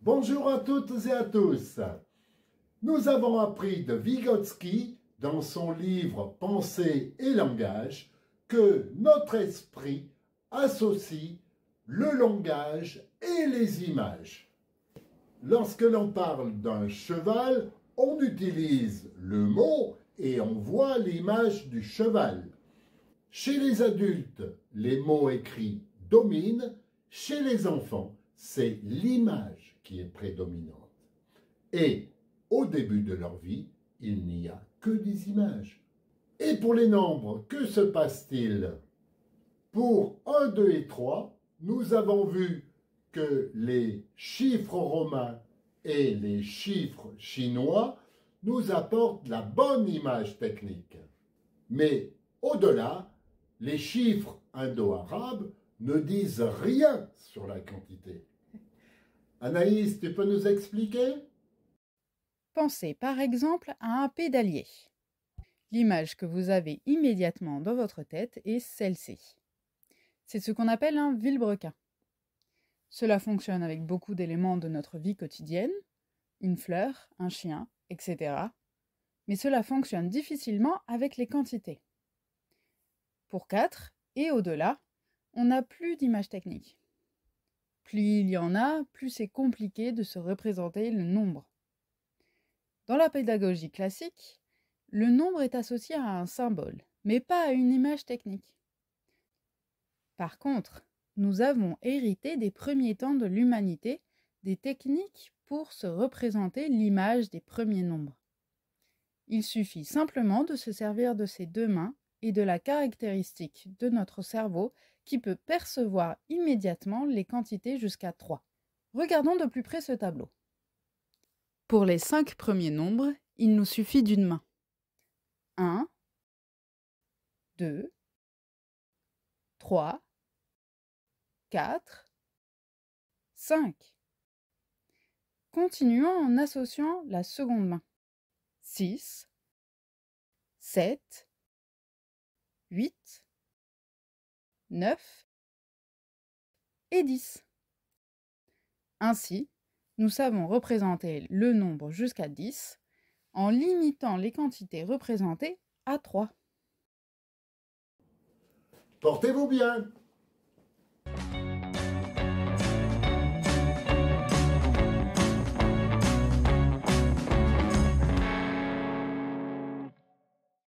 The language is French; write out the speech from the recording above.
Bonjour à toutes et à tous. Nous avons appris de Vygotsky, dans son livre Pensée et langage, que notre esprit associe le langage et les images. Lorsque l'on parle d'un cheval, on utilise le mot et on voit l'image du cheval. Chez les adultes, les mots écrits dominent. Chez les enfants, c'est l'image qui est prédominante. Et au début de leur vie, il n'y a que des images. Et pour les nombres, que se passe-t-il? Pour 1, 2 et 3, nous avons vu que les chiffres romains et les chiffres chinois nous apportent la bonne image technique. Mais au-delà, les chiffres indo-arabes ne disent rien sur la quantité. Anaïs, tu peux nous expliquer? Pensez par exemple à un pédalier. L'image que vous avez immédiatement dans votre tête est celle-ci. C'est ce qu'on appelle un vilebrequin. Cela fonctionne avec beaucoup d'éléments de notre vie quotidienne, une fleur, un chien, etc. Mais cela fonctionne difficilement avec les quantités. Pour 4 et au-delà, on n'a plus d'image technique. Plus il y en a, plus c'est compliqué de se représenter le nombre. Dans la pédagogie classique, le nombre est associé à un symbole, mais pas à une image technique. Par contre, nous avons hérité des premiers temps de l'humanité des techniques pour se représenter l'image des premiers nombres. Il suffit simplement de se servir de ses deux mains et de la caractéristique de notre cerveau qui peut percevoir immédiatement les quantités jusqu'à 3. Regardons de plus près ce tableau. Pour les 5 premiers nombres, il nous suffit d'une main. 1, 2, 3, 4, 5. Continuons en associant la seconde main. 6, 7, 8, 9 et 10. Ainsi, nous savons représenter le nombre jusqu'à 10 en limitant les quantités représentées à 3. Portez-vous bien!